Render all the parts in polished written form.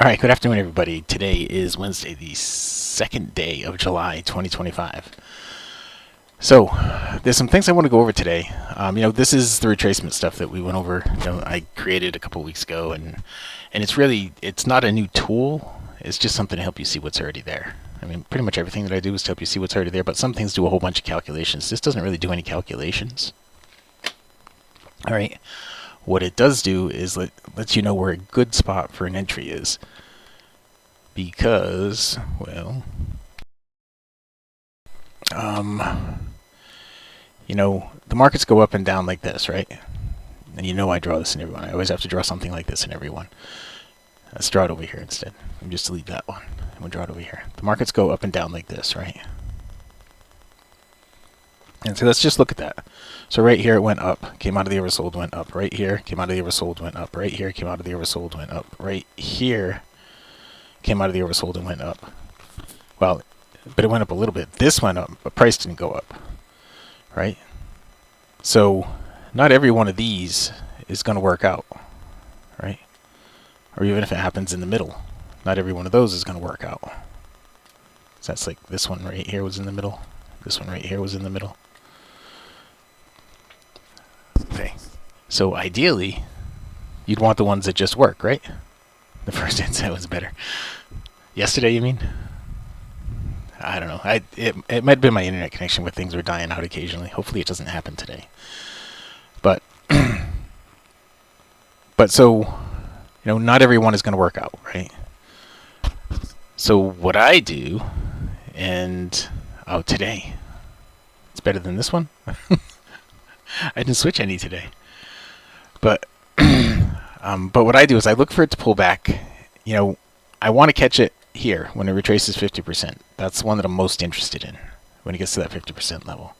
All right, good afternoon, everybody. Today is Wednesday, the second day of July, 2025. So, there's some things I want to go over today. This is the retracement stuff that we went over. I created a couple weeks ago, and it's not a new tool. It's just something to help you see what's already there. I mean, pretty much everything that I do is to help you see what's already there, but some things do a whole bunch of calculations. This doesn't really do any calculations. All right. What it does do is lets you know where a good spot for an entry is. Because, well, the markets go up and down like this, right? And I draw this in every one. I always have to draw something like this in every one. Let's draw it over here instead. Let me just delete that one. And we'll draw it over here. The markets go up and down like this, right? And so let's just look at that. So right here it went up, came out of the oversold, went up. Right here, came out of the oversold, went up. Right here, came out of the oversold, went up. Right here, came out of the oversold and went up. Well, but it went up a little bit. This went up, but price didn't go up, right? So not every one of these is going to work out, right? Or even if it happens in the middle, not every one of those is going to work out. So that's like this one right here was in the middle. This one right here was in the middle. Okay. So ideally, you'd want the ones that just work, right? The first insight was better. Yesterday, you mean? I don't know. It might have been my internet connection where things were dying out occasionally. Hopefully it doesn't happen today. But so, not everyone is going to work out, right? So what I do, today, it's better than this one. I didn't switch any today. But but what I do is I look for it to pull back. I want to catch it here when it retraces 50%. That's the one that I'm most interested in when it gets to that 50% level.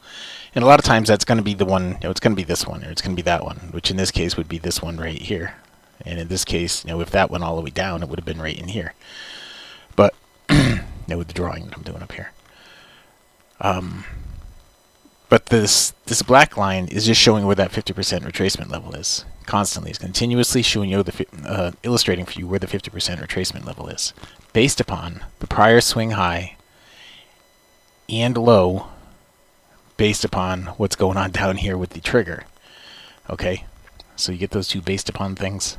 And a lot of times that's going to be the one, it's going to be this one or it's going to be that one, which in this case would be this one right here. And in this case, if that went all the way down, it would have been right in here. But with the drawing that I'm doing up here. But this black line is just showing where that 50% retracement level is. Constantly, it's continuously showing you illustrating for you where the 50% retracement level is, based upon the prior swing high and low, based upon what's going on down here with the trigger. Okay, so you get those two based upon things.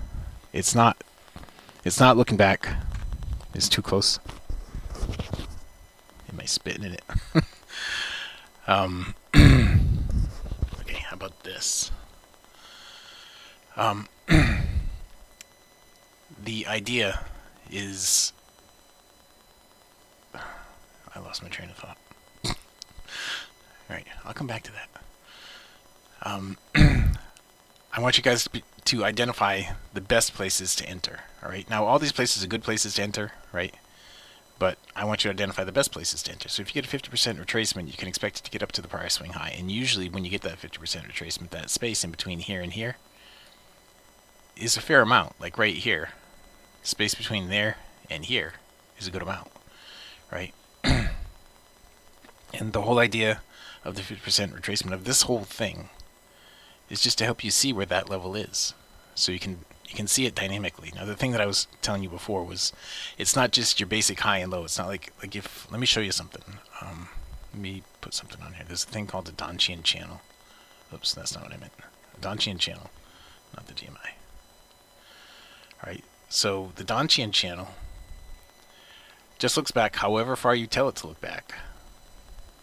It's not looking back. It's too close. Am I spitting in it? Okay, how about this? The idea is... I lost my train of thought. Alright, I'll come back to that. I want you guys to identify the best places to enter. Alright, now all these places are good places to enter, right? But I want you to identify the best places to enter. So if you get a 50% retracement, you can expect it to get up to the prior swing high. And usually when you get that 50% retracement, that space in between here and here is a fair amount. Like right here, space between there and here is a good amount, right? And the whole idea of the 50% retracement of this whole thing is just to help you see where that level is. So you can see it dynamically. Now the thing that I was telling you before was it's not just your basic high and low. It's not like if let me show you something. Let me put something on here. There's a thing called the Donchian channel. Oops, that's not what I meant. A Donchian channel, not the GMI. Alright, so the Donchian channel just looks back however far you tell it to look back.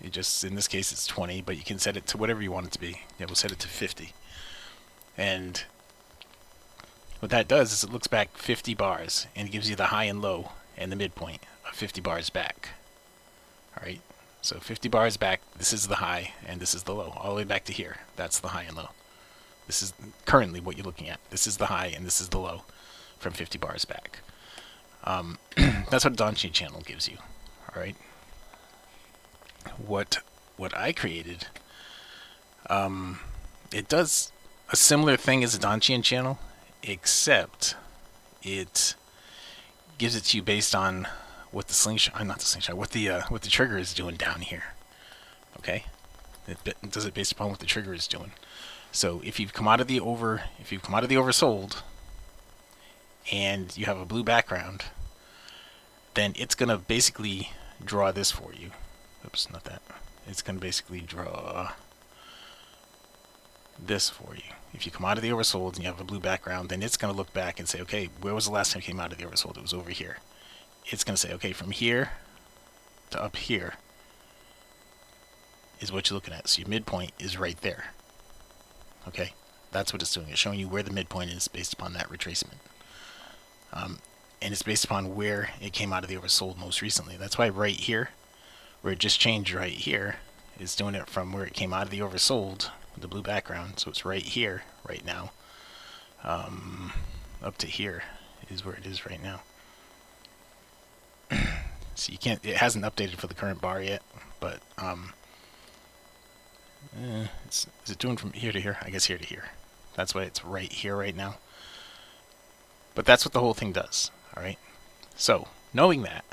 It just, in this case it's 20, but you can set it to whatever you want it to be. Yeah, we'll set it to 50. And what that does is it looks back 50 bars and it gives you the high and low and the midpoint of 50 bars back. Alright, so 50 bars back, this is the high and this is the low. All the way back to here, that's the high and low. This is currently what you're looking at. This is the high and this is the low from 50 bars back. That's what a Donchian channel gives you. Alright. What I created, it does a similar thing as a Donchian channel, except it gives it to you based on what the slingshot, not the slingshot, what the trigger is doing down here. Okay, it does it based upon what the trigger is doing. So if you've come out of the oversold, and you have a blue background, then it's going to basically draw this for you. Oops, not that. It's going to basically draw this for you. If you come out of the oversold and you have a blue background, then it's going to look back and say, okay, where was the last time you came out of the oversold? It was over here. It's going to say, okay, from here to up here is what you're looking at. So your midpoint is right there. Okay, that's what it's doing. It's showing you where the midpoint is based upon that retracement. And it's based upon where it came out of the oversold most recently. That's why right here, where it just changed right here, is doing it from where it came out of the oversold with the blue background. So it's right here, right now. Up to here is where it is right now. So you can't, it hasn't updated for the current bar yet, but is it doing from here to here? I guess here to here. That's why it's right here right now. But that's what the whole thing does. All right. So knowing that,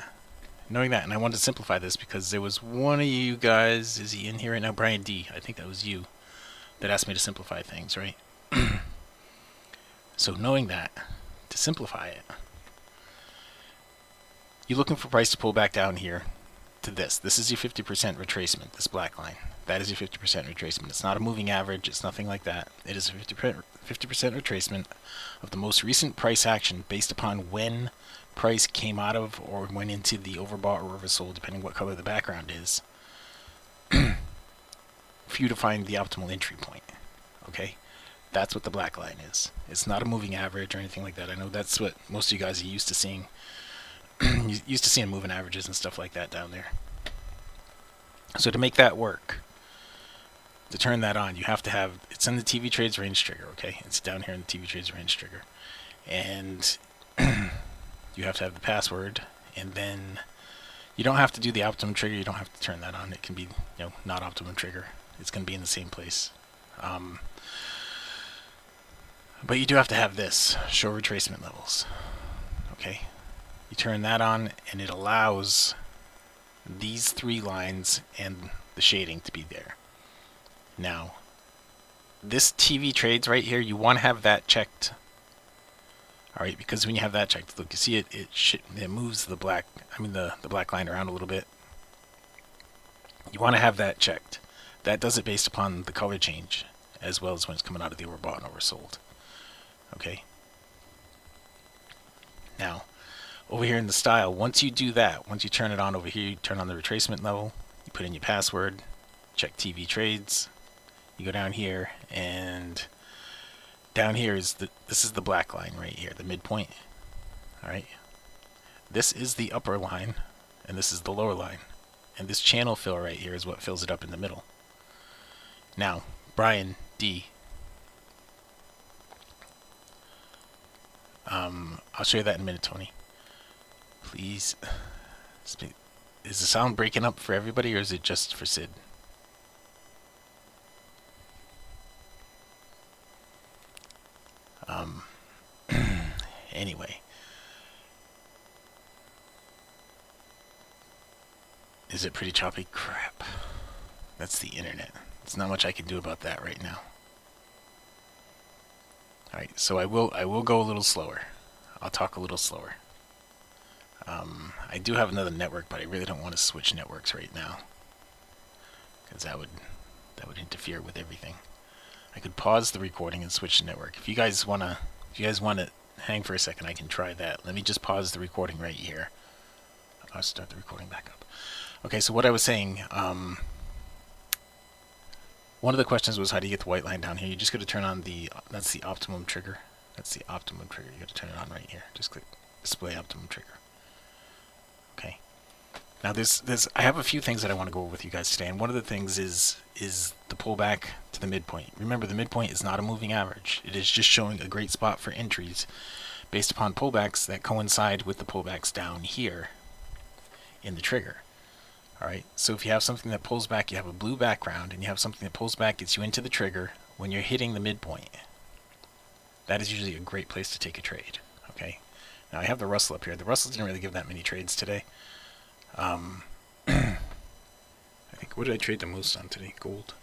and I wanted to simplify this because there was one of you guys, is he in here right now? Brian D. I think that was you that asked me to simplify things, right? So knowing that, to simplify it, you're looking for price to pull back down here to this. This is your 50% retracement, this black line. That is your 50% retracement. It's not a moving average. It's nothing like that. It is a 50% retracement of the most recent price action based upon when price came out of or went into the overbought or oversold, depending what color the background is, for you to find the optimal entry point. Okay? That's what the black line is. It's not a moving average or anything like that. I know that's what most of you guys are used to seeing. Used to seeing moving averages and stuff like that down there. So to make that work, to turn that on, you have to have, it's in the TV Trades range trigger, okay? It's down here in the TV Trades range trigger. And you have to have the password, and then you don't have to do the optimum trigger. You don't have to turn that on. It can be, not optimum trigger. It's going to be in the same place. But you do have to have this, show retracement levels, okay? You turn that on, and it allows these three lines and the shading to be there. Now, this TV Trades right here, you want to have that checked. All right, because when you have that checked, look, you see it moves the black, the black line around a little bit. You want to have that checked. That does it based upon the color change, as well as when it's coming out of the overbought and oversold. Okay. Now, over here in the style, once you do that, once you turn it on over here, you turn on the retracement level, you put in your password, check TV Trades, you go down here, and down here is this is the black line right here, the midpoint. All right. This is the upper line, and this is the lower line. And this channel fill right here is what fills it up in the middle. Now, Brian D. I'll show you that in a minute, Tony. Please. Is the sound breaking up for everybody, or is it just for Sid? Anyway. Is it pretty choppy? Crap. That's the internet. There's not much I can do about that right now. Alright, so I will go a little slower. I'll talk a little slower. I do have another network, but I really don't want to switch networks right now, because that would interfere with everything. I could pause the recording and switch the network. If you guys wanna hang for a second, I can try that. Let me just pause the recording right here. I'll start the recording back up. Okay, so what I was saying, one of the questions was how do you get the white line down here? You just got to turn on that's the optimum trigger. That's the optimum trigger. You got to turn it on right here. Just click display optimum trigger. Okay. Now I have a few things that I want to go over with you guys today, and one of the things is the pullback to the midpoint. Remember, the midpoint is not a moving average. It is just showing a great spot for entries based upon pullbacks that coincide with the pullbacks down here in the trigger. Alright, so if you have something that pulls back, you have a blue background, and you have something that pulls back, gets you into the trigger when you're hitting the midpoint. That is usually a great place to take a trade. Okay, now I have the Russell up here. The Russell didn't really give that many trades today. I think, what did I trade the most on today? Gold.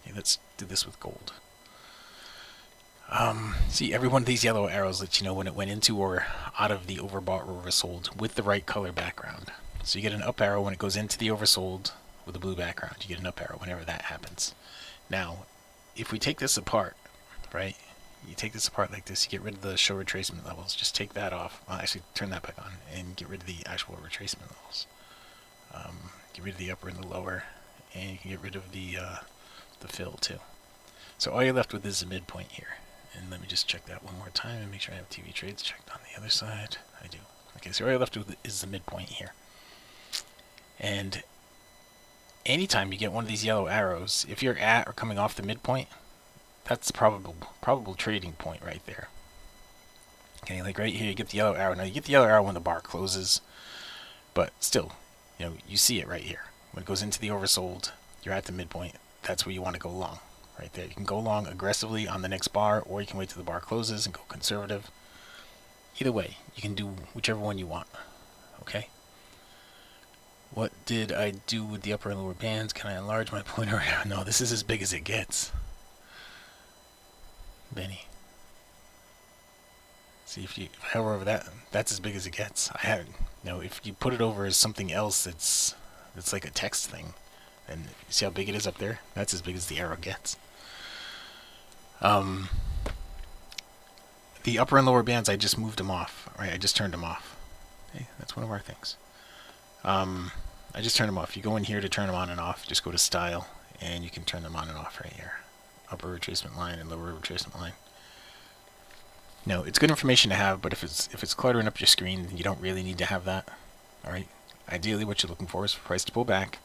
Okay, let's do this with gold. See, every one of these yellow arrows lets you know when it went into or out of the overbought or oversold with the right color background. So you get an up arrow when it goes into the oversold with a blue background. You get an up arrow whenever that happens. Now, if we take this apart, right? You take this apart like this, you get rid of the show retracement levels. Just take that off. Well, actually, turn that back on and get rid of the actual retracement levels. Get rid of the upper and the lower, and you can get rid of the fill too. So all you're left with is the midpoint here. And let me just check that one more time and make sure I have TV trades checked on the other side. I do. Okay, so all you're left with is the midpoint here. And anytime you get one of these yellow arrows, if you're at or coming off the midpoint, that's the probable trading point right there. Okay, like right here, you get the yellow arrow. Now you get the yellow arrow when the bar closes, but still, you see it right here. When it goes into the oversold, you're at the midpoint. That's where you want to go long, right there. You can go long aggressively on the next bar, or you can wait till the bar closes and go conservative. Either way, you can do whichever one you want. Okay. What did I do with the upper and lower bands? Can I enlarge my pointer? No, this is as big as it gets. Benny. See, if I hover over that, that's as big as it gets. I haven't. If you put it over as something else that's like a text thing, and you see how big it is up there? That's as big as the arrow gets. The upper and lower bands, I just moved them off. Right, I just turned them off. Hey, that's one of our things. I just turned them off. You go in here to turn them on and off. Just go to Style, and you can turn them on and off right here. Upper retracement line and lower retracement line. No, it's good information to have, but if it's cluttering up your screen, you don't really need to have that. All right. Ideally, what you're looking for is for price to pull back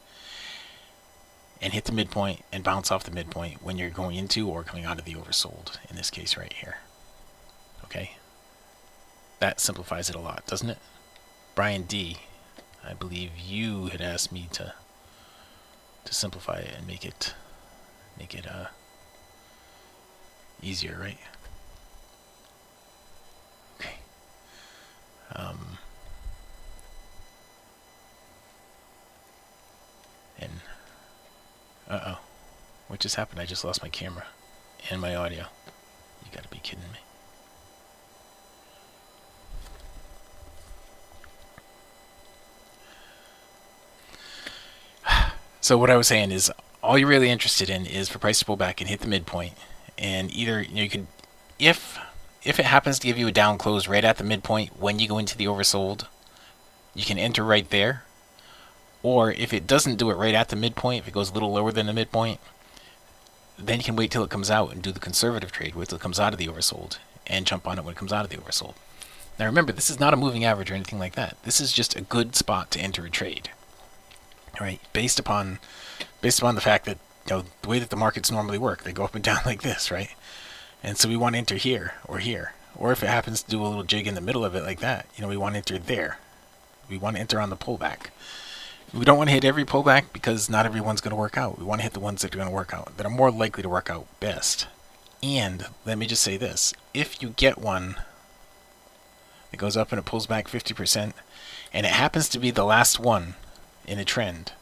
and hit the midpoint and bounce off the midpoint when you're going into or coming out of the oversold. In this case, right here. Okay. That simplifies it a lot, doesn't it? Brian D, I believe you had asked me to simplify it and make it easier, right? Okay. And what just happened? I just lost my camera and my audio. You gotta be kidding me. So what I was saying is, all you're really interested in is for price to pull back and hit the midpoint, and either you can, if it happens to give you a down close right at the midpoint when you go into the oversold, you can enter right there. Or if it doesn't do it right at the midpoint, if it goes a little lower than the midpoint, then you can wait till it comes out and do the conservative trade, wait till it comes out of the oversold, and jump on it when it comes out of the oversold. Now remember, this is not a moving average or anything like that. This is just a good spot to enter a trade. All right, based upon the fact that the way that the markets normally work, they go up and down like this, right? And so we want to enter here, or if it happens to do a little jig in the middle of it like that, we want to enter there. We want to enter on the pullback. We don't want to hit every pullback because not everyone's going to work out. We want to hit the ones that are going to work out, that are more likely to work out best. And let me just say this: if you get one that goes up and it pulls back 50%, and it happens to be the last one in a trend.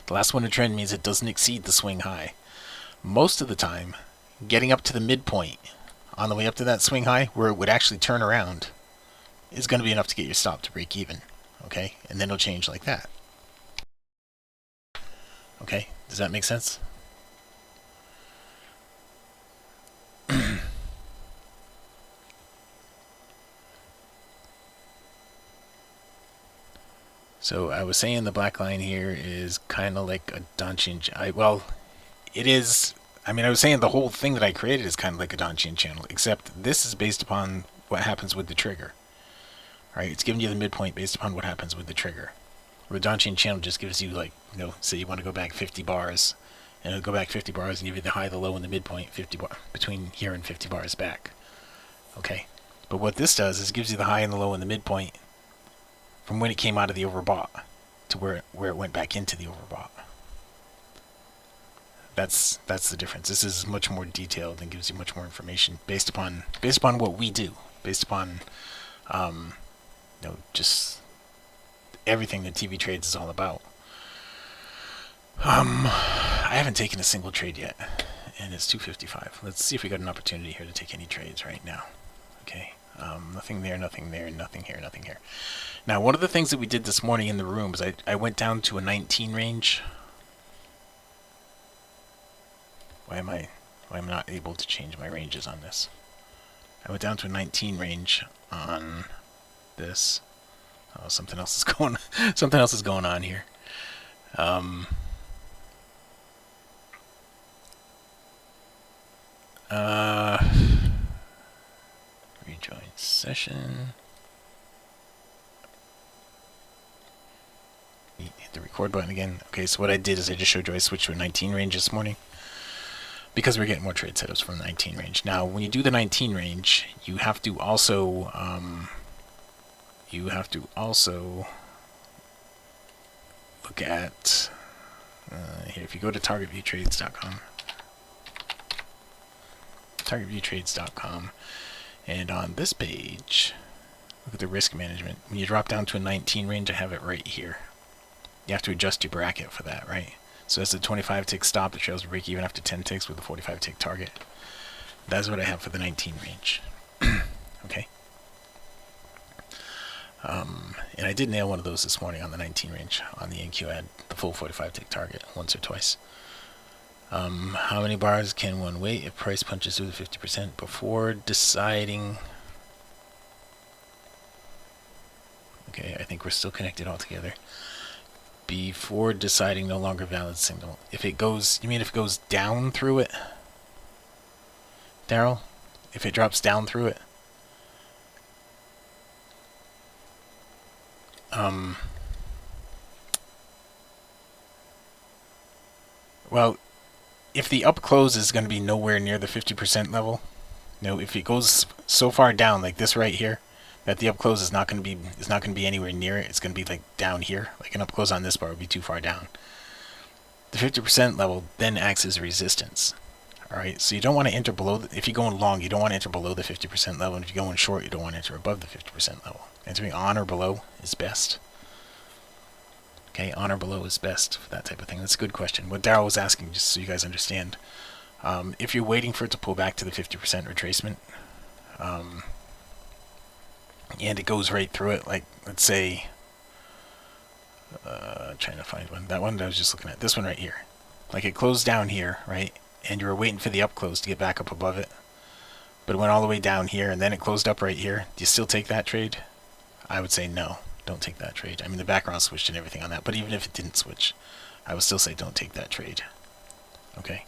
The last one in a trend means it doesn't exceed the swing high. Most of the time, getting up to the midpoint on the way up to that swing high, where it would actually turn around, is going to be enough to get your stop to break even. Okay? And then it'll change like that. Okay? Does that make sense? So I was saying the black line here is kind of like a Donchian. Well, it is. I mean, I was saying the whole thing that I created is kind of like a Donchian channel, except this is based upon what happens with the trigger. All right, it's giving you the midpoint based upon what happens with the trigger. Where the Donchian channel just gives you, like, say you want to go back 50 bars, and it'll go back 50 bars and give you the high, the low, and the midpoint 50 bar between here and 50 bars back. Okay, but what this does is it gives you the high and the low and the midpoint from when it came out of the overbought to where it went back into the overbought. That's the difference. This is much more detailed and gives you much more information based upon what we do, based upon just everything that TV Trades is all about. I haven't taken a single trade yet, and it's 2:55. Let's see if we got an opportunity here to take any trades right now. Okay, nothing there, nothing there, nothing here, nothing here. Now, one of the things that we did this morning in the room is I went down to a 19 range. Why am I not able to change my ranges on this? I went down to a 19 range on this. Oh, something else is going on here. Rejoin session. Hit the record button again. Okay, so what I did is I just showed you I switched to a 19 range this morning because we're getting more trade setups from the 19 range. Now, when you do the 19 range, you have to also look at here. If you go to targetviewtrades.com, and on this page, look at the risk management. When you drop down to a 19 range, I have it right here. You have to adjust your bracket for that, right? So that's a 25 tick stop that trails to break even after 10 ticks with a 45 tick target. That's what I have for the 19 range. Okay. And I did nail one of those this morning on the 19 range. On the NQ, I had the full 45 tick target once or twice. How many bars can one wait if price punches through the 50% before deciding? Okay, I think we're still connected all together. Before deciding no longer valid signal. If it goes, you mean if it goes down through it? Daryl? If it drops down through it? Well, if the up close is going to be nowhere near the 50% level, if it goes so far down like this right here, that the up close is not going to be anywhere near it. It's going to be like down here. Like an up close on this bar would be too far down. The 50% level then acts as resistance. All right, so you don't want to enter below. If you're going long, you don't want to enter below the 50% level. And if you're going short, you don't want to enter above the 50% level. Entering on or below is best. Okay, on or below is best for that type of thing. That's a good question. What Daryl was asking, just so you guys understand, if you're waiting for it to pull back to the 50% retracement, and it goes right through it, like, let's say, trying to find one. That one that I was just looking at. This one right here. Like, it closed down here, right? And you were waiting for the up close to get back up above it. But it went all the way down here, and then it closed up right here. Do you still take that trade? I would say no. Don't take that trade. I mean, the background switched and everything on that. But even if it didn't switch, I would still say don't take that trade. Okay?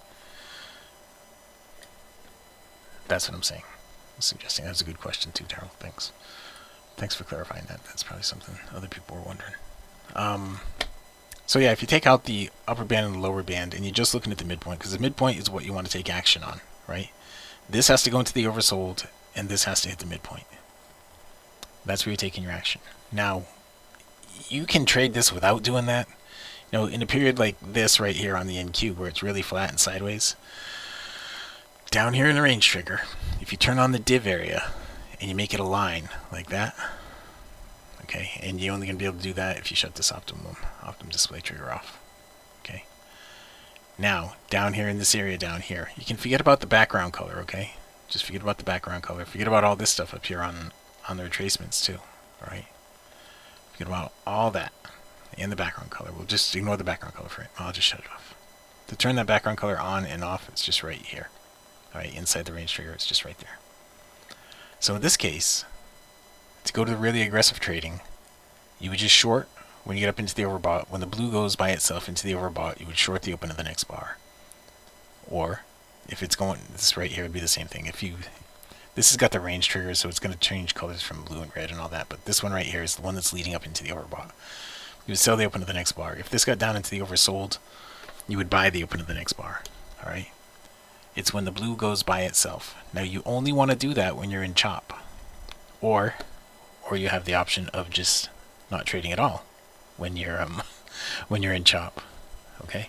That's what I'm saying. I'm suggesting. That's a good question, too, Daryl. Thanks. Thanks for clarifying that. That's probably something other people were wondering. So yeah, if you take out the upper band and the lower band, and you're just looking at the midpoint, because the midpoint is what you want to take action on, right? This has to go into the oversold, and this has to hit the midpoint. That's where you're taking your action. Now, you can trade this without doing that. In a period like this right here on the NQ, where it's really flat and sideways, down here in the range trigger, if you turn on the div area, and you make it a line like that, okay, and you're only going to be able to do that if you shut this optimum display trigger off. Okay, now down here in this area down here, you can forget about the background color. Okay, just forget about the background color. Forget about all this stuff up here on the retracements too. All right, forget about all that and the background color. We'll just ignore the background color for it. I'll just shut it off. To turn that background color on and off, it's just right here. All right, inside the range trigger, it's just right there. So in this case, to go to the really aggressive trading, you would just short when you get up into the overbought. When the blue goes by itself into the overbought, you would short the open of the next bar. Or if it's going, this right here would be the same thing. This has got the range trigger, so it's going to change colors from blue and red and all that. But this one right here is the one that's leading up into the overbought. You would sell the open of the next bar. If this got down into the oversold, you would buy the open of the next bar. All right. It's when the blue goes by itself. Now you only want to do that when you're in chop, or you have the option of just not trading at all when you're in chop. Okay.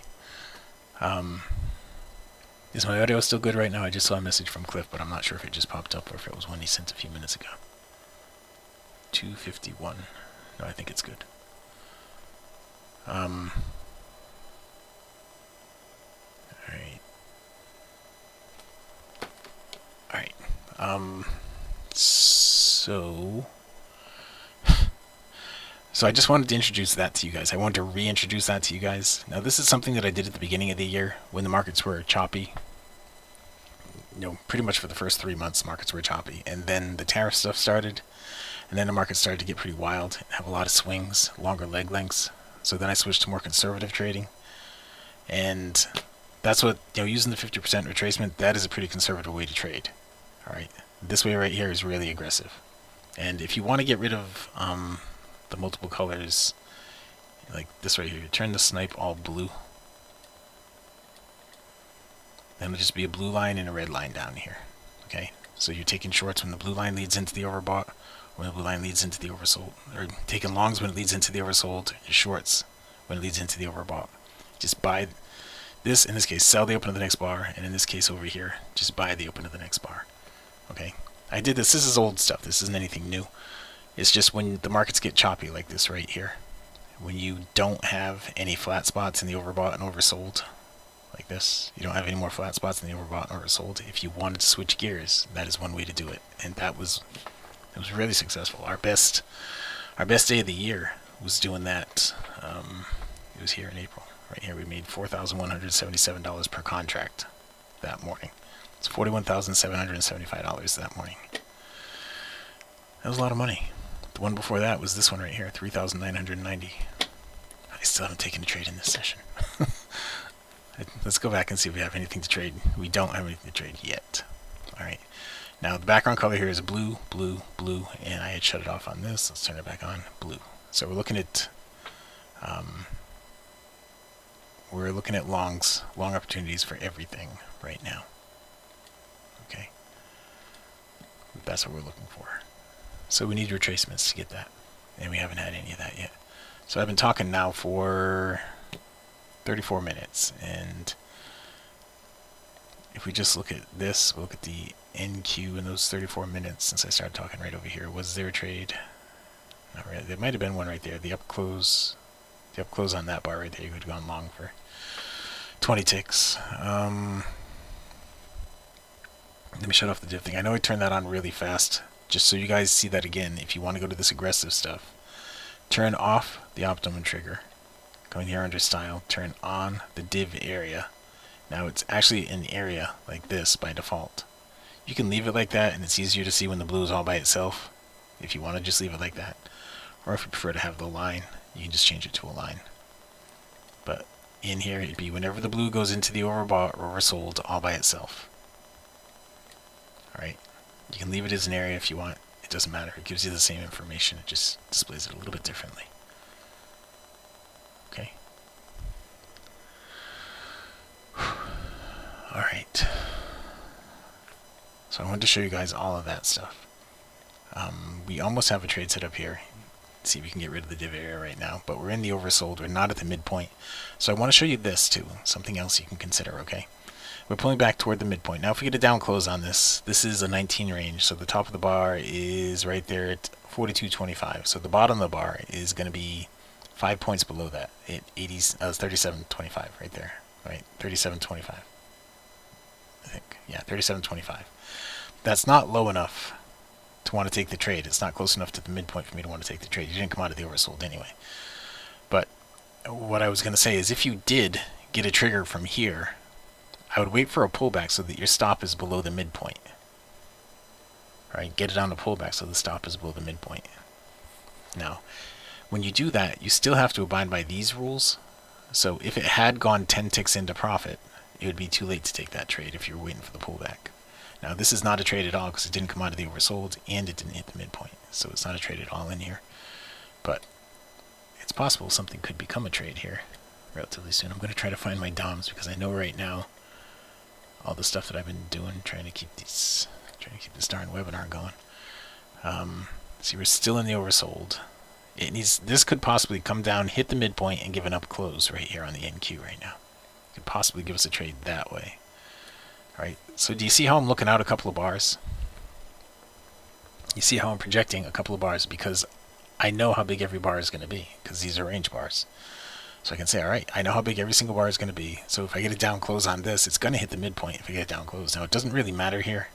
Is my audio still good right now? I just saw a message from Cliff, but I'm not sure if it just popped up or if it was one he sent a few minutes ago. 251. No, I think it's good. All right. So I just wanted to introduce that to you guys. I wanted to reintroduce that to you guys. Now, this is something that I did at the beginning of the year when the markets were choppy. Pretty much for the first 3 months, markets were choppy. And then the tariff stuff started. And then the market started to get pretty wild, have a lot of swings, longer leg lengths. So then I switched to more conservative trading. And that's what, using the 50% retracement, that is a pretty conservative way to trade. All right. This way right here is really aggressive. And if you want to get rid of the multiple colors, like this right here, turn the snipe all blue. Then it'll just be a blue line and a red line down here. Okay. So you're taking shorts when the blue line leads into the overbought, when the blue line leads into the oversold, or taking longs when it leads into the oversold, and shorts when it leads into the overbought. Just buy this, in this case, sell the open of the next bar, and in this case over here, just buy the open of the next bar. Okay, I did this. This is old stuff. This isn't anything new. It's just when the markets get choppy like this right here, when you don't have any flat spots in the overbought and oversold, like this, you don't have any more flat spots in the overbought and oversold. If you wanted to switch gears, that is one way to do it, and it was really successful. Our best day of the year was doing that. It was here in April. Right here, we made $4,177 per contract that morning. It's $41,775 that morning. That was a lot of money. The one before that was this one right here, $3,990. I still haven't taken a trade in this session. Let's go back and see if we have anything to trade. We don't have anything to trade yet. All right. Now the background color here is blue, blue, blue, and I had shut it off on this. Let's turn it back on. Blue. So we're looking at longs, long opportunities for everything right now. Okay. That's what we're looking for. So we need retracements to get that, and we haven't had any of that yet. So I've been talking now for 34 minutes, and if we just look at this, we'll look at the NQ in those 34 minutes since I started talking right over here. Was there a trade? Not really. There might have been one right there. The up close on that bar right there, you could have gone long for 20 ticks. Let me shut off the div thing. I know I turned that on really fast, just so you guys see that again. If you want to go to this aggressive stuff, turn off the optimum trigger. Go in here under style, turn on the div area. Now it's actually an area like this by default. You can leave it like that, and it's easier to see when the blue is all by itself, if you want to just leave it like that. Or if you prefer to have the line, you can just change it to a line. But in here, it'd be whenever the blue goes into the overbought or oversold all by itself. Alright, you can leave it as an area if you want. It doesn't matter. It gives you the same information. It just displays it a little bit differently. Okay. Alright. So I wanted to show you guys all of that stuff. We almost have a trade set up here. Let's see if we can get rid of the div area right now. But we're in the oversold. We're not at the midpoint. So I want to show you this too. Something else you can consider, okay? We're pulling back toward the midpoint. Now if we get a down close on this, this is a 19 range. So the top of the bar is right there at 42.25. So the bottom of the bar is going to be 5 points below that at 37.25 right there. Right? 37.25. I think. Yeah, 37.25. That's not low enough to want to take the trade. It's not close enough to the midpoint for me to want to take the trade. You didn't come out of the oversold anyway. But what I was going to say is if you did get a trigger from here, I would wait for a pullback so that your stop is below the midpoint. Right? Get it on a pullback so the stop is below the midpoint. Now, when you do that, you still have to abide by these rules. So if it had gone 10 ticks into profit, it would be too late to take that trade if you're waiting for the pullback. Now, this is not a trade at all because it didn't come out of the oversold and it didn't hit the midpoint. So it's not a trade at all in here. But it's possible something could become a trade here relatively soon. I'm going to try to find my DOMs because I know right now all the stuff that I've been doing, trying to keep this darn webinar going. See, we're still in the oversold. This could possibly come down, hit the midpoint, and give an up close right here on the NQ right now. It could possibly give us a trade that way. All right. So do you see how I'm looking out a couple of bars? You see how I'm projecting a couple of bars because I know how big every bar is going to be because these are range bars. So I can say, all right, I know how big every single bar is going to be. So if I get a down close on this, it's going to hit the midpoint if I get a down close. Now, it doesn't really matter here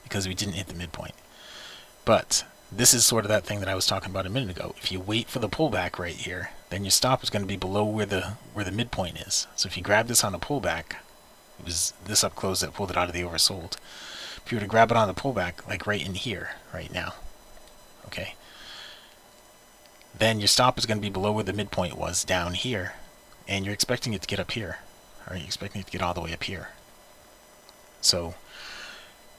because we didn't hit the midpoint. But this is sort of that thing that I was talking about a minute ago. If you wait for the pullback right here, then your stop is going to be below where the midpoint is. So if you grab this on a pullback, it was this up close that pulled it out of the oversold. If you were to grab it on the pullback, like right in here, right now, okay, then your stop is going to be below where the midpoint was down here, and you're expecting it to get up here. All right, you're expecting it to get all the way up here. So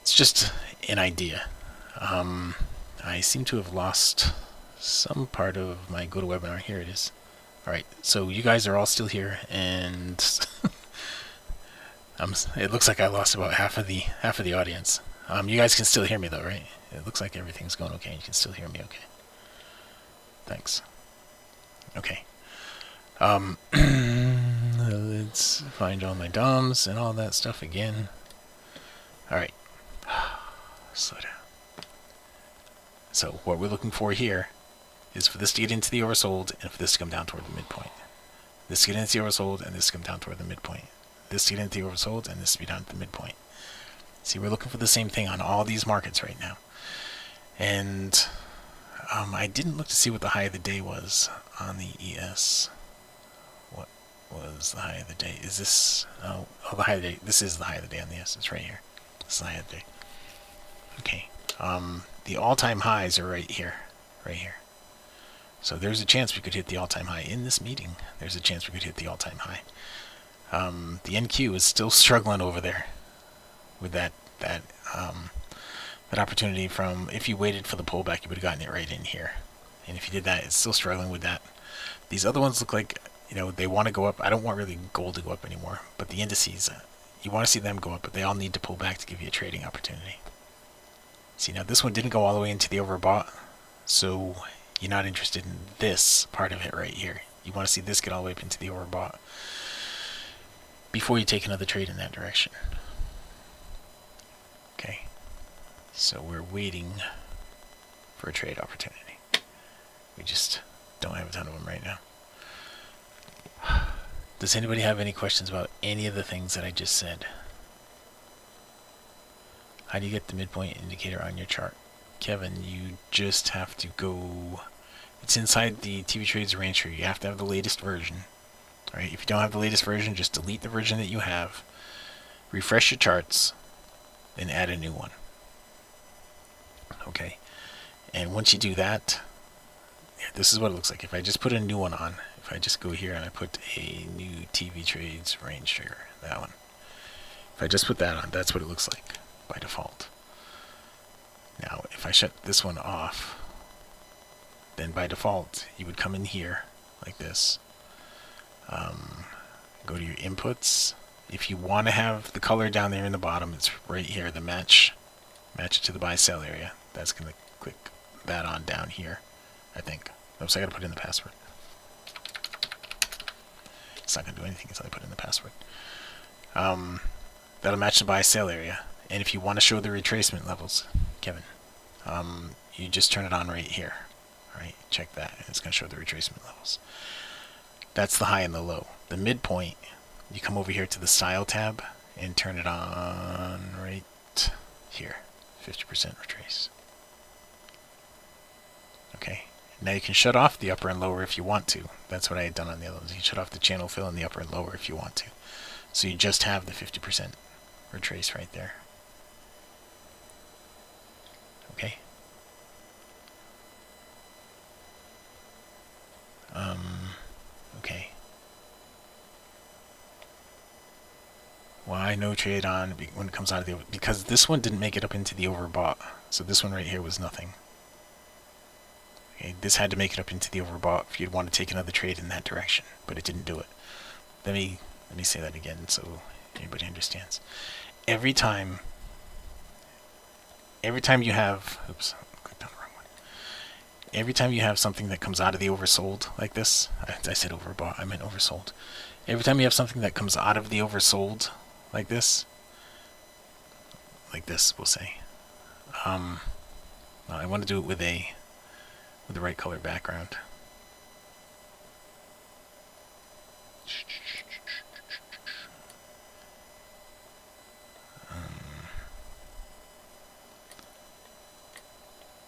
it's just an idea. I seem to have lost some part of my GoToWebinar. Here it is. All right, so you guys are all still here, and it looks like I lost about half of the audience. You guys can still hear me though, right? It looks like everything's going okay. You can still hear me okay. Thanks. Okay. Let's find all my DOMs and all that stuff again. All right. Slow down. So what we're looking for here is for this to get into the oversold and for this to come down toward the midpoint. This to get into the oversold and this to come down toward the midpoint. This to get into the oversold and this to be down at the midpoint. See, we're looking for the same thing on all these markets right now. And I didn't look to see what the high of the day was on the ES. What was the high of the day? Is this... Oh, the high of the day. This is the high of the day on the ES. It's right here. This is the high of the day. Okay. The all-time highs are right here. Right here. So there's a chance we could hit the all-time high in this meeting. There's a chance we could hit the all-time high. The NQ is still struggling over there with that opportunity from, if you waited for the pullback, you would have gotten it right in here. And if you did that, it's still struggling with that. These other ones look like, they want to go up. I don't want really gold to go up anymore, but the indices, you want to see them go up, but they all need to pull back to give you a trading opportunity. See, now this one didn't go all the way into the overbought, so you're not interested in this part of it right here. You want to see this get all the way up into the overbought before you take another trade in that direction. Okay, so we're waiting for a trade opportunity. We just don't have a ton of them right now. Does anybody have any questions about any of the things that I just said? How do you get the midpoint indicator on your chart? Kevin, you just have to go... It's inside the TV Trades Rancher. You have to have the latest version. All right, if you don't have the latest version, just delete the version that you have, refresh your charts, then add a new one. Okay, and once you do that, this is what it looks like. If I just put a new one on, if I just go here and I put a new TV Trades range trigger, that one. If I just put that on, that's what it looks like by default. Now, if I shut this one off, then by default, you would come in here like this. Go to your inputs. If you want to have the color down there in the bottom, it's right here, the match it to the buy sell area. That's going to click that on down here, I think. Oops, I got to put in the password. It's not going to do anything until I put in the password. That'll match the buy sell area. And if you want to show the retracement levels, Kevin, you just turn it on right here. All right, check that, and it's going to show the retracement levels. That's the high and the low. The midpoint, you come over here to the Style tab and turn it on right here, 50% retrace. Okay, now you can shut off the upper and lower if you want to. That's what I had done on the other ones. You can shut off the channel fill in the upper and lower if you want to. So you just have the 50% retrace right there. Okay. Okay. Why no trade on when it comes out of the over? Because this one didn't make it up into the overbought. So this one right here was nothing. Okay, this had to make it up into the overbought if you'd want to take another trade in that direction, but it didn't do it. Let me say that again so everybody understands. Every time you have, oops, I clicked on the wrong one. Every time you have something that comes out of the oversold like this, I said overbought, I meant oversold. Every time you have something that comes out of the oversold like this, we'll say. I want to do it with the right color background.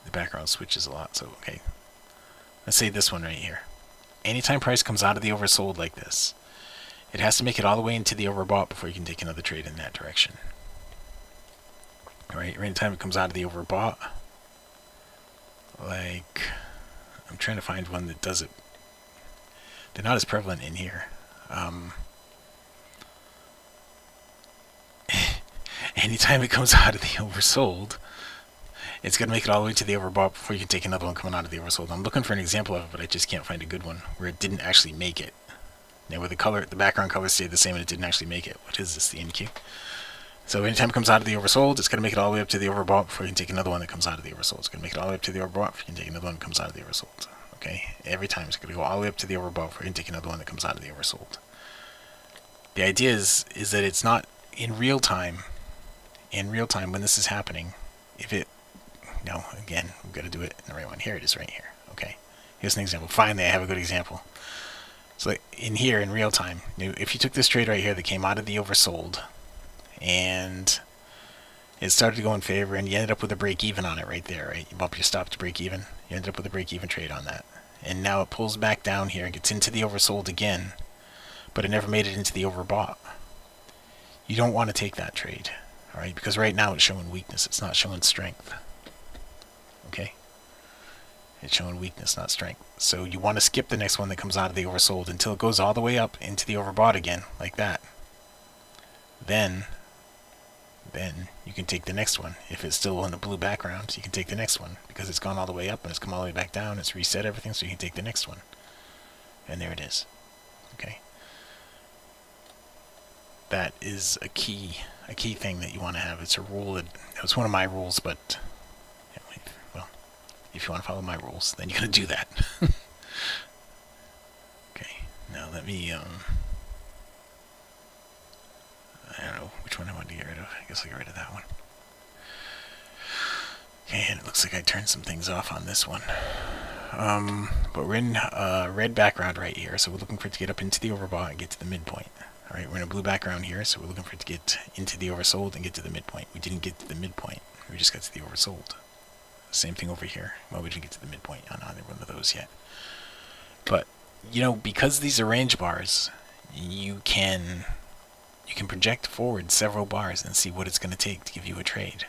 The background switches a lot, so okay. Let's say this one right here. Anytime price comes out of the oversold like this, it has to make it all the way into the overbought before you can take another trade in that direction. Alright, anytime it comes out of the overbought, like, I'm trying to find one that does it. They're not as prevalent in here. Anytime it comes out of the oversold, it's going to make it all the way to the overbought before you can take another one coming out of the oversold. I'm looking for an example of it, but I just can't find a good one where it didn't actually make it. Now, where the background color stayed the same and it didn't actually make it. What is this, the NQ? So anytime it comes out of the oversold, it's going to make it all the way up to the overbought before you can take another one that comes out of the oversold. It's going to make it all the way up to the overbought before you can take another one that comes out of the oversold. Okay? Every time it's going to go all the way up to the overbought before you can take another one that comes out of the oversold. The idea is that it's not in real time. In real time, when this is happening, if it... No, again, we've got to do it in the right one. Here it is right here. Okay? Here's an example. Finally, I have a good example. So in here, in real time, if you took this trade right here that came out of the oversold, and it started to go in favor, and you ended up with a break even on it right there, right? You bump your stop to break even, you ended up with a break even trade on that. And now it pulls back down here and gets into the oversold again, but it never made it into the overbought. You don't want to take that trade, all right? Because right now it's showing weakness, it's not showing strength. Okay? It's showing weakness, not strength. So you want to skip the next one that comes out of the oversold until it goes all the way up into the overbought again, like that. Then you can take the next one. If it's still in the blue background, you can take the next one because it's gone all the way up and it's come all the way back down. It's reset everything, so you can take the next one. And there it is. Okay. That is a key thing that you want to have. It's a rule that it's one of my rules, but well, if you want to follow my rules, then you're going to do that. Okay. Now let me I don't know which one I want to get rid of. I guess I'll get rid of that one. Okay, and it looks like I turned some things off on this one. But we're in red background right here, so we're looking for it to get up into the overbought and get to the midpoint. Alright, we're in a blue background here, so we're looking for it to get into the oversold and get to the midpoint. We didn't get to the midpoint, we just got to the oversold. Same thing over here. Well, we didn't get to the midpoint on either one of those yet. But, because these are range bars, you can project forward several bars and see what it's going to take to give you a trade.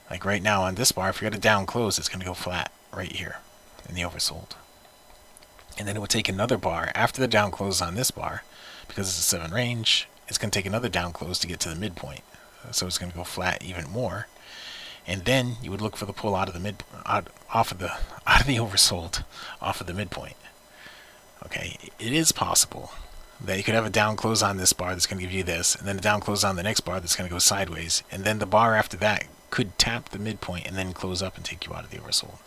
Like right now on this bar, if you got a down close, it's going to go flat right here in the oversold. And then it will take another bar after the down close on this bar, because it's a 7 range, it's going to take another down close to get to the midpoint. So it's going to go flat even more. And then you would look for the pull out of the out of the oversold, off of the midpoint. Okay, it is possible that you could have a down close on this bar that's going to give you this, and then a down close on the next bar that's going to go sideways, and then the bar after that could tap the midpoint and then close up and take you out of the oversold.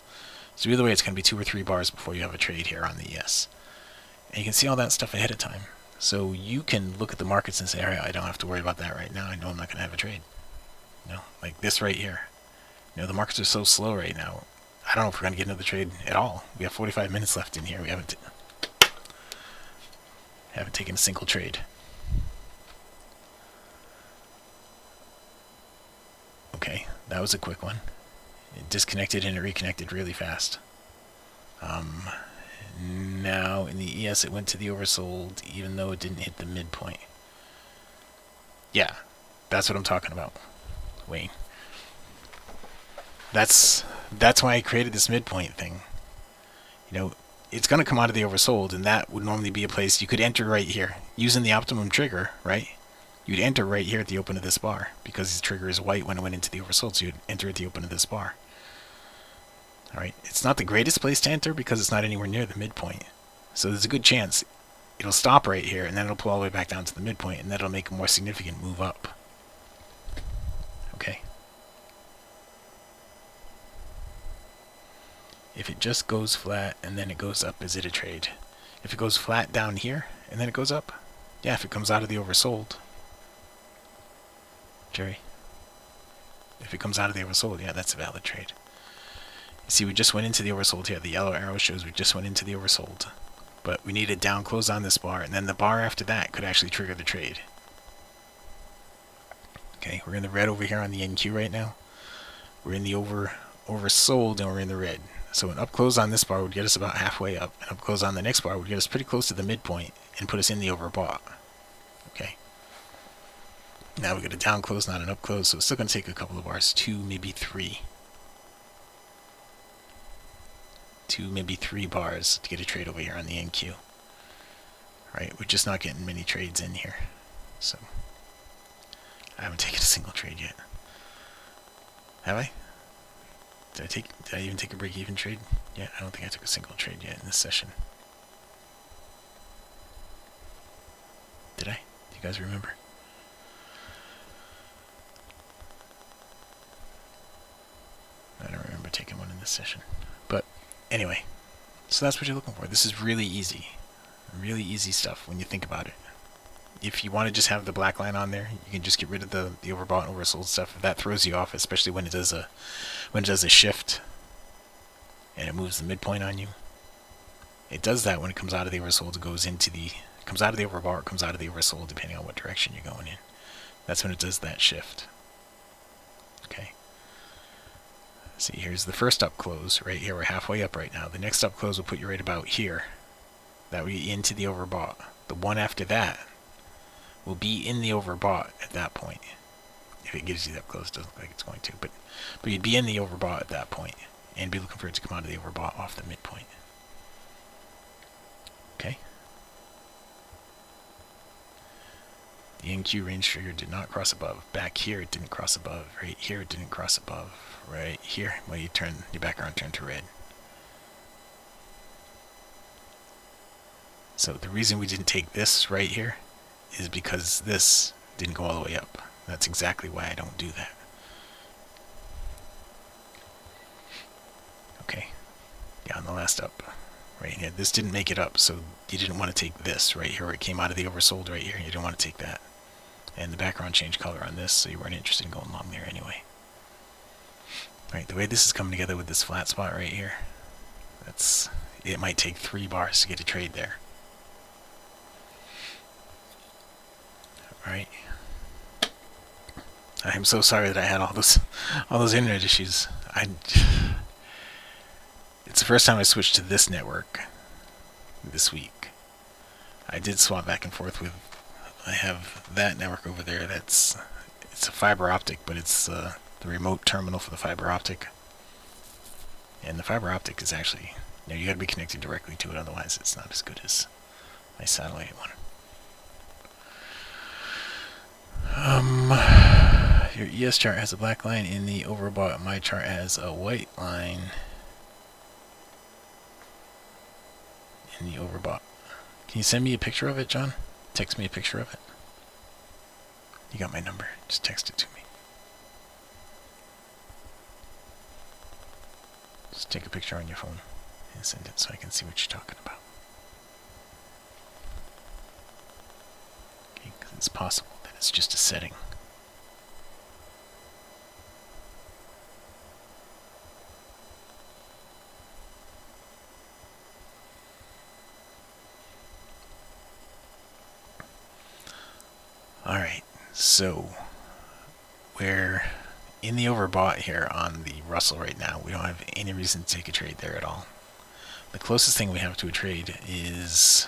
So either way, it's going to be 2 or 3 bars before you have a trade here on the ES. And you can see all that stuff ahead of time. So you can look at the markets and say, all right, I don't have to worry about that right now. I know I'm not going to have a trade. Like this right here. The markets are so slow right now. I don't know if we're going to get another trade at all. We have 45 minutes left in here. We haven't taken a single trade. Okay, that was a quick one. It disconnected and it reconnected really fast. Now in the ES it went to the oversold even though it didn't hit the midpoint. Yeah, that's what I'm talking about, Wayne. That's why I created this midpoint thing. It's going to come out of the oversold, and that would normally be a place you could enter right here. Using the optimum trigger, right? You'd enter right here at the open of this bar, because the trigger is white when it went into the oversold, so you'd enter at the open of this bar. Alright, it's not the greatest place to enter because it's not anywhere near the midpoint. So there's a good chance it'll stop right here, and then it'll pull all the way back down to the midpoint, and that'll make a more significant move up. Okay? If it just goes flat and then it goes up, is it a trade? If it goes flat down here and then it goes up, yeah, if it comes out of the oversold. Jerry? If it comes out of the oversold, yeah, that's a valid trade. You see, we just went into the oversold here. The yellow arrow shows we just went into the oversold. But we need a down close on this bar, and then the bar after that could actually trigger the trade. Okay, we're in the red over here on the NQ right now. We're in the oversold, and we're in the red. So an up close on this bar would get us about halfway up. An up close on the next bar would get us pretty close to the midpoint and put us in the overbought. Okay. Now we got a down close, not an up close, so it's still going to take a couple of bars, 2, maybe 3. 2, maybe 3 bars to get a trade over here on the NQ. Right, we're just not getting many trades in here. So I haven't taken a single trade yet. Have I? Did I even take a break-even trade? Yeah, I don't think I took a single trade yet in this session. Did I? Do you guys remember? I don't remember taking one in this session. But anyway, so that's what you're looking for. This is really easy. Really easy stuff when you think about it. If you want to just have the black line on there, you can just get rid of the overbought and oversold stuff. If that throws you off, especially when it does a shift and it moves the midpoint on you. It does that when it comes out of the oversold. It goes into the comes out of the overbought, comes out of the oversold, depending on what direction you're going in. That's when it does that shift. Okay. See, here's the first up close right here. We're halfway up right now. The next up close will put you right about here. That will be into the overbought. The one after that will be in the overbought at that point. If it gives you that close, doesn't look like it's going to, but you'd be in the overbought at that point and be looking for it to come out of the overbought off the midpoint. Okay. The NQ range trigger did not cross above. Back here it didn't cross above. Right here it didn't cross above. Right here, well, you turn your background turned to red. So the reason we didn't take this right here is because this didn't go all the way up. That's exactly why I don't do that. Okay, yeah, on the last up, right here, this didn't make it up, so you didn't want to take this right here where it came out of the oversold right here. You didn't want to take that. And the background changed color on this, so you weren't interested in going long there anyway. Right, the way this is coming together with this flat spot right here, it might take 3 bars to get a trade there. Right. I'm so sorry that I had all those internet issues. It's the first time I switched to this network this week. I did swap back and forth with. I have that network over there. It's a fiber optic, but it's the remote terminal for the fiber optic. And the fiber optic is actually, you got to be connected directly to it, otherwise it's not as good as my satellite one. Your ES chart has a black line in the overbought. My chart has a white line in the overbought. Can you send me a picture of it, John? Text me a picture of it. You got my number. Just text it to me. Just take a picture on your phone and send it so I can see what you're talking about. Okay, because it's possible that it's just a setting. Alright, so we're in the overbought here on the Russell right now. We don't have any reason to take a trade there at all. The closest thing we have to a trade is,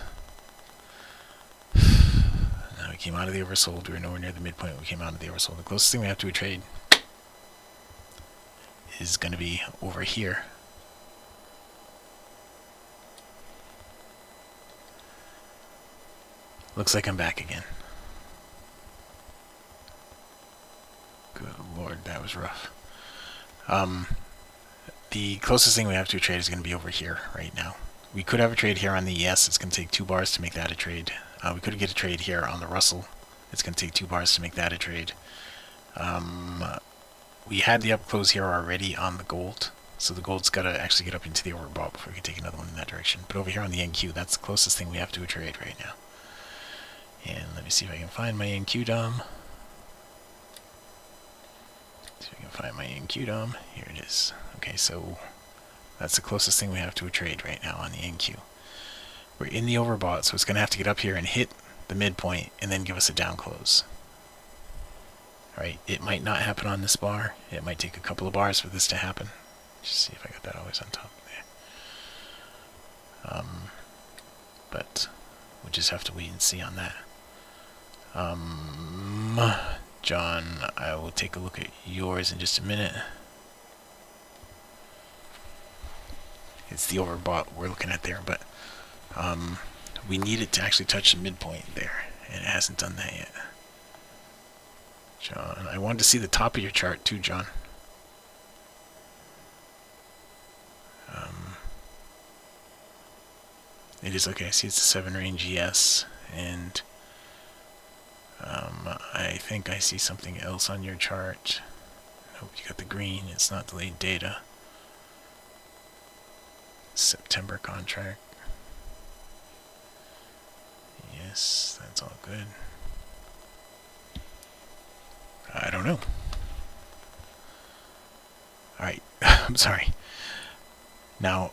now we came out of the oversold. We were nowhere near the midpoint. We came out of the oversold. The closest thing we have to a trade is going to be over here. Looks like I'm back again. Good Lord, that was rough. The closest thing we have to a trade is going to be over here right now. We could have a trade here on the ES. It's going to take 2 bars to make that a trade. We could get a trade here on the Russell. It's going to take 2 bars to make that a trade. We had the up close here already on the gold, so the gold's got to actually get up into the overbought before we can take another one in that direction. But over here on the NQ, that's the closest thing we have to a trade right now. And let me see if I can find my NQ DOM. See if I can find my NQ DOM. Here it is. Okay, so that's the closest thing we have to a trade right now on the NQ. We're in the overbought, so it's going to have to get up here and hit the midpoint and then give us a down close. Alright, it might not happen on this bar. It might take a couple of bars for this to happen. Just see if I got that always on top there. But we'll just have to wait and see on that. John, I will take a look at yours in just a minute. It's the overbought we're looking at there, but we need it to actually touch the midpoint there, and it hasn't done that yet. John, I wanted to see the top of your chart too, John. It is okay. I see it's a 7 range ES, and I think I see something else on your chart. Nope, you got the green. It's not delayed data. September contract. Yes, that's all good. I don't know. Alright, I'm sorry. Now,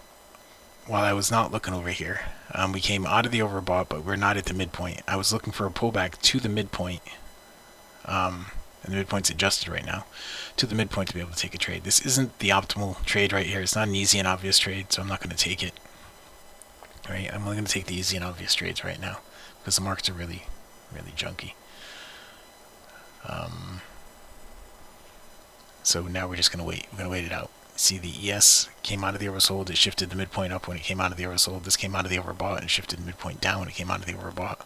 while I was not looking over here, we came out of the overbought, but we're not at the midpoint. I was looking for a pullback to the midpoint, and the midpoint's adjusted right now, to the midpoint to be able to take a trade. This isn't the optimal trade right here. It's not an easy and obvious trade, so I'm not going to take it. Right? I'm only going to take the easy and obvious trades right now, because the markets are really, really junky. So now we're just going to wait. We're going to wait it out. See, the ES came out of the oversold. It shifted the midpoint up when it came out of the oversold. This came out of the overbought and shifted the midpoint down when it came out of the overbought.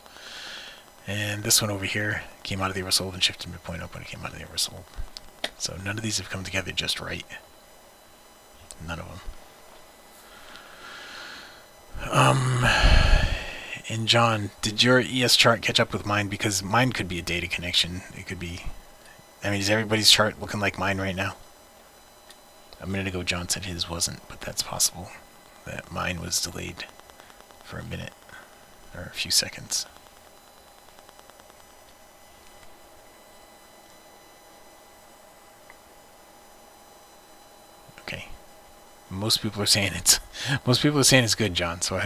And this one over here came out of the oversold and shifted midpoint up when it came out of the oversold. So none of these have come together just right. None of them. And John, did your ES chart catch up with mine? Because mine could be a data connection. It could be... I mean, is everybody's chart looking like mine right now? A minute ago, John said his wasn't, but that's possible. That mine was delayed for a minute, or a few seconds. Okay. Most people are saying it's good, John, so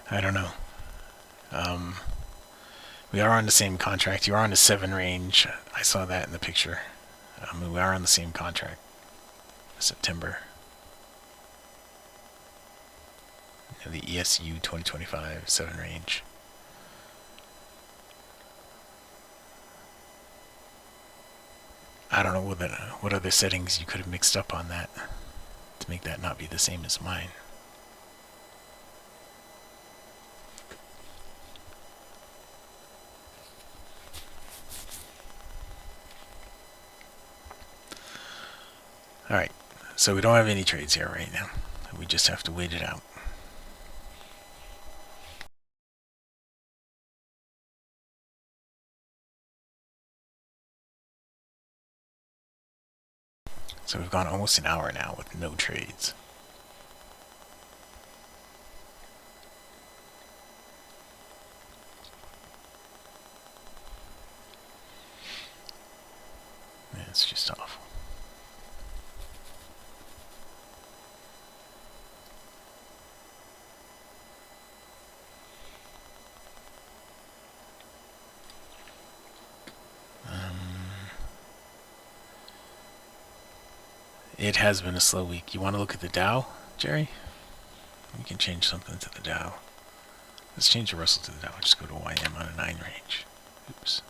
I don't know. We are on the same contract. You are on the 7 range. I saw that in the picture. We are on the same contract. September. The ESU 2025 7 range. I don't know what other settings you could have mixed up on that to make that not be the same as mine. Alright, so we don't have any trades here right now. We just have to wait it out. So we've gone almost an hour now with no trades. Yeah, it's just awful. It has been a slow week. You want to look at the Dow, Jerry? We can change something to the Dow. Let's change the Russell to the Dow. Just go to YM on a 9 range. Oops.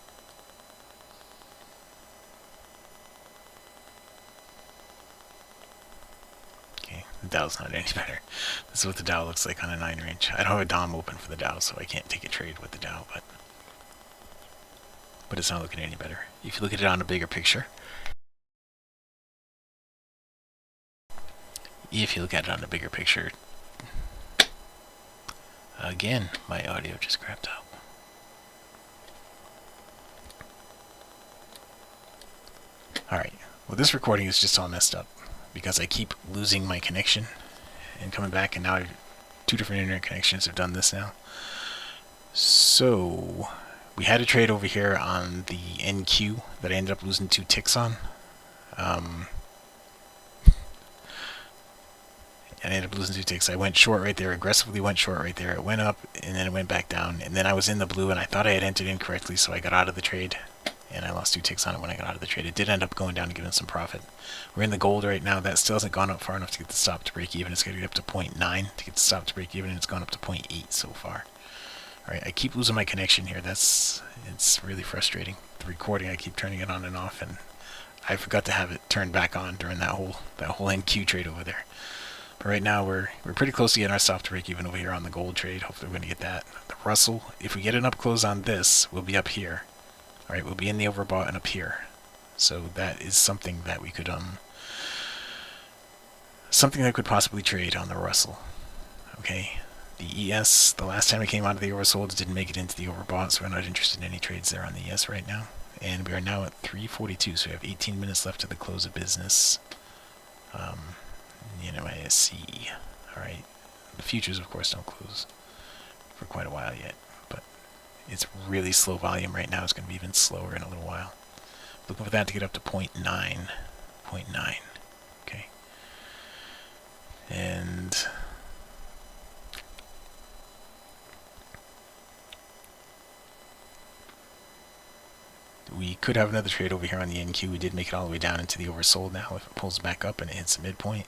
Okay, the Dow's not any better. This is what the Dow looks like on a 9 range. I don't have a DOM open for the Dow, so I can't take a trade with the Dow, but it's not looking any better. If you look at it on a bigger picture, again, my audio just crapped out. Alright, well this recording is just all messed up because I keep losing my connection and coming back, and now 2 different internet connections have done this now. So, we had a trade over here on the NQ that I ended up losing 2 ticks on. And I ended up losing 2 ticks. I went short right there, aggressively went short right there. It went up, and then it went back down. And then I was in the blue, and I thought I had entered incorrectly, so I got out of the trade. and I lost 2 ticks on it when I got out of the trade. It did end up going down and giving some profit. We're in the gold right now. That still hasn't gone up far enough to get the stop to break even. It's going to get up to 0.9 to get the stop to break even, and it's gone up to 0.8 so far. Alright, I keep losing my connection here. It's really frustrating. The recording, I keep turning it on and off, and I forgot to have it turned back on during that whole NQ trade over there. But right now we're pretty close to getting our stop to break even over here on the gold trade. Hopefully we're going to get that. The Russell, if we get an up close on this, we'll be up here. Alright, we'll be in the overbought and up here. So that is something that we could something that could possibly trade on the Russell. Okay. The ES, the last time it came out of the oversold, it didn't make it into the overbought, so we're not interested in any trades there on the ES right now. And we are now at 3:42, so we have 18 minutes left to the close of business. NYSE. Alright. The futures, of course, don't close for quite a while yet, but it's really slow volume right now. It's going to be even slower in a little while. Looking for that to get up to 0.9. 0.9. Okay. And we could have another trade over here on the NQ. We did make it all the way down into the oversold now. If it pulls back up and it hits the midpoint,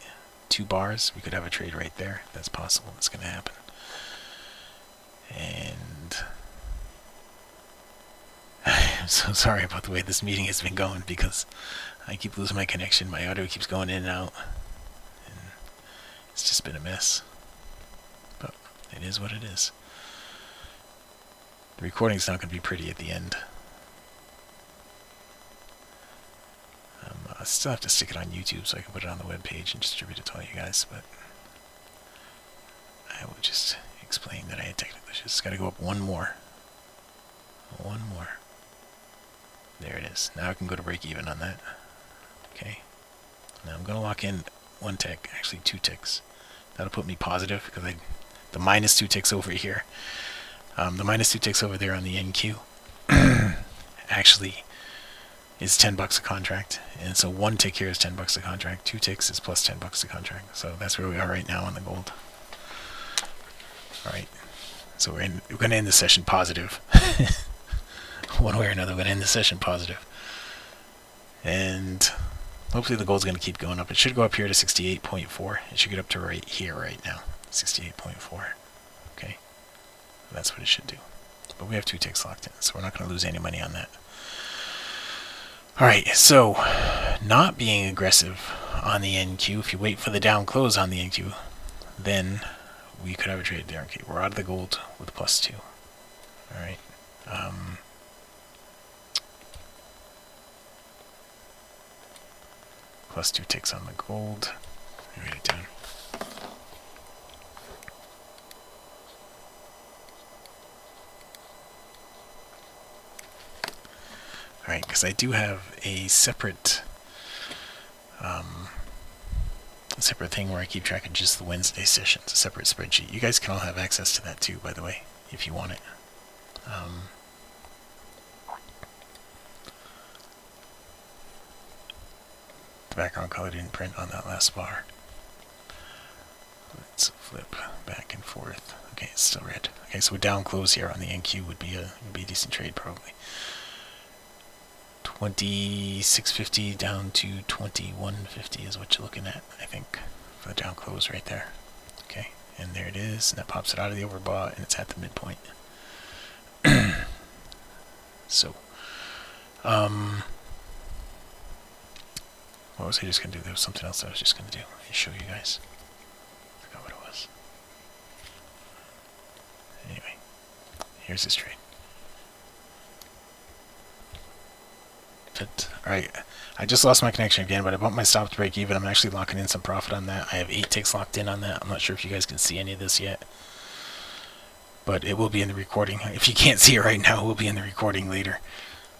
2 bars, we could have a trade right there. That's possible. That's going to happen. And I'm so sorry about the way this meeting has been going, because I keep losing my connection. My audio keeps going in and out. And it's just been a mess. But it is what it is. The recording's not going to be pretty at the end. I still have to stick it on YouTube so I can put it on the web page and distribute it to all you guys, but I will just explain that I had technical issues. It's got to go up one more. One more. There it is. Now I can go to break even on that. Okay. Now I'm going to lock in 1 tick, actually 2 ticks. That'll put me positive, because the minus 2 ticks over here. The minus 2 ticks over there on the NQ actually is $10 a contract, and so 1 tick here is $10 a contract. 2 ticks is plus $10 a contract. So that's where we are right now on the gold. All right, so we're going to end the session positive. One way or another, we're going to end the session positive, and hopefully the gold's going to keep going up. It should go up here to 68.4. It should get up to right here right now, 68.4. Okay, that's what it should do. But we have 2 ticks locked in, so we're not going to lose any money on that. Alright, so not being aggressive on the NQ, if you wait for the down close on the NQ, then we could have a trade there. Okay, we're out of the gold with +2. Alright. +2 ticks on the gold. Let me write it down. Alright, because I do have a separate thing where I keep track of just the Wednesday sessions, a separate spreadsheet. You guys can all have access to that too, by the way, if you want it. The background color didn't print on that last bar. Let's flip back and forth. Okay, it's still red. Okay, so a down close here on the NQ would be a decent trade probably. 2650 down to 2150 is what you're looking at, I think, for the down close right there. Okay, and there it is, and that pops it out of the overbought, and it's at the midpoint. So, what was I just going to do? There was something else I was just going to do. Let me show you guys. I forgot what it was. Anyway, here's this trade. Alright, I just lost my connection again, but I bumped my stop to break even. I'm actually locking in some profit on that. I have 8 ticks locked in on that. I'm not sure if you guys can see any of this yet, but it will be in the recording. If you can't see it right now, it will be in the recording later.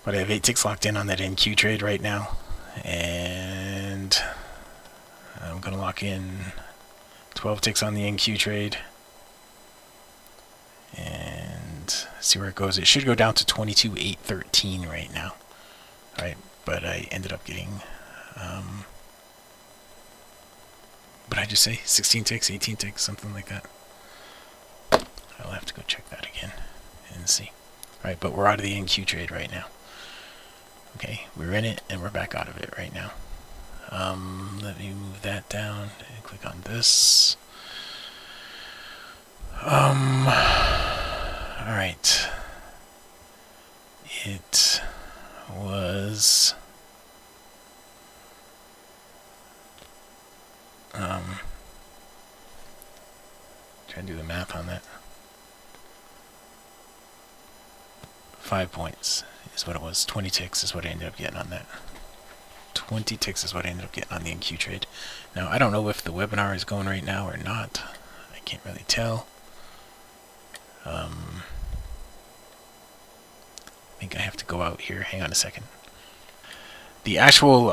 But I have 8 ticks locked in on that NQ trade right now, and I'm going to lock in 12 ticks on the NQ trade and see where it goes. It should go down to 22,813 right now. Alright, but I ended up getting, what did I just say? 16 ticks, 18 ticks, something like that. I'll have to go check that again and see. Alright, but we're out of the NQ trade right now. Okay, we're in it and we're back out of it right now. Let me move that down and click on this. Alright. It was trying to do the math on that. 5 points is what it was. 20 ticks is what I ended up getting on that. 20 ticks is what I ended up getting on the NQ trade. Now, I don't know if the webinar is going right now or not. I can't really tell. I think I have to go out here. Hang on a second. The actual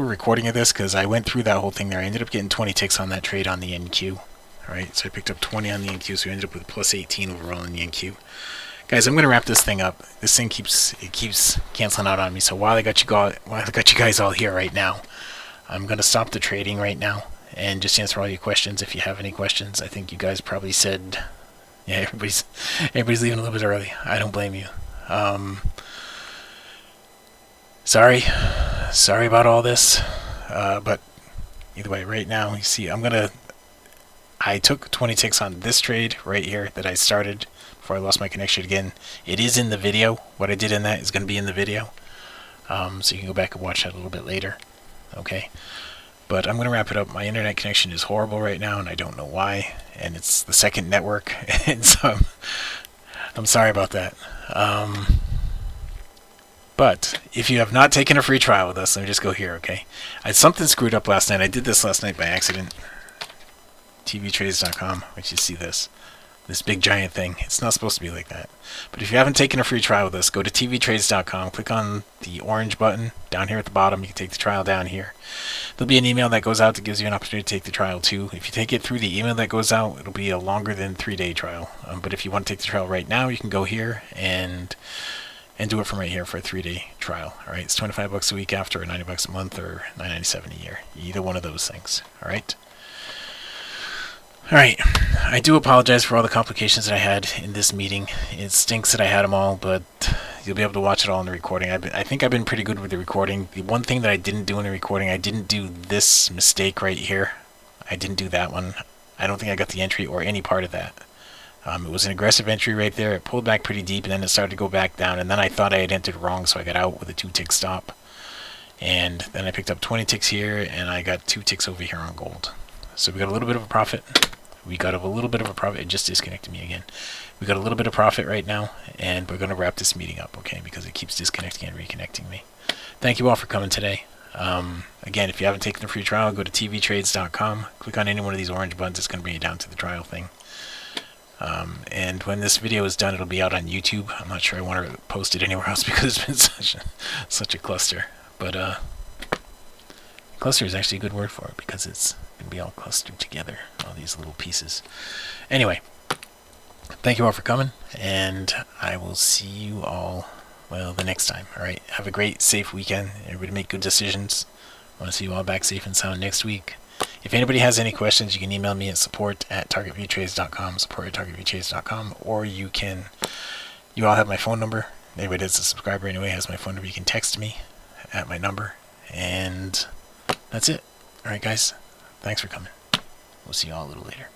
recording of this, because I went through that whole thing there, I ended up getting 20 ticks on that trade on the NQ. Alright, so I picked up 20 on the NQ, so we ended up with plus 18 overall in the NQ. Guys, I'm going to wrap this thing up. This thing keeps canceling out on me, so while I got you guys all here right now, I'm going to stop the trading right now and just answer all your questions if you have any questions. I think you guys probably said, yeah, everybody's leaving a little bit early. I don't blame you. Sorry about all this, but either way, right now, you see, I took 20 ticks on this trade right here that I started before I lost my connection again. It is in the video. What I did in that is going to be in the video, so you can go back and watch that a little bit later. Okay, but I'm going to wrap it up. My internet connection is horrible right now, and I don't know why, and it's the second network, and so I'm sorry about that. But if you have not taken a free trial with us, let me just go here, okay? Something screwed up last night. I did this last night by accident. tvtrades.com, which you see this big giant thing. It's not supposed to be like that. But if you haven't taken a free trial with us, go to tvtrades.com, click on the orange button down here at the bottom. You can take the trial down here. There'll be an email that goes out that gives you an opportunity to take the trial too. If you take it through the email that goes out, it'll be a longer than 3-day trial. But if you want to take the trial right now, you can go here and do it from right here for a 3-day trial. All right, it's $25 a week after, or $90 a month, or $9.97 a year. Either one of those things. All right. All right. I do apologize for all the complications that I had in this meeting. It stinks that I had them all, but you'll be able to watch it all in the recording. I think I've been pretty good with the recording. The one thing that I didn't do in the recording, I didn't do this mistake right here. I didn't do that one. I don't think I got the entry or any part of that. It was an aggressive entry right there. It pulled back pretty deep, and then it started to go back down. And then I thought I had entered wrong, so I got out with a 2-tick stop. And then I picked up 20 ticks here, and I got 2 ticks over here on gold. So we got a little bit of a profit. It just disconnected me again. We got a little bit of profit right now, and we're going to wrap this meeting up, okay? Because it keeps disconnecting and reconnecting me. Thank you all for coming today. Again, if you haven't taken a free trial, go to tvtrades.com. Click on any one of these orange buttons. It's going to bring you down to the trial thing. And when this video is done, it'll be out on YouTube. I'm not sure I want to post it anywhere else because it's been such a cluster. But cluster is actually a good word for it because it's going to be all clustered together, all these little pieces. Anyway, thank you all for coming, and I will see you all, well, the next time. All right, have a great, safe weekend. Everybody make good decisions. I want to see you all back safe and sound next week. If anybody has any questions, you can email me at support@targetviewtrades.com, support@targetviewtrades.com, or you all have my phone number. Anybody that's a subscriber anyway has my phone number. You can text me at my number, and that's it. All right, guys, thanks for coming. We'll see you all a little later.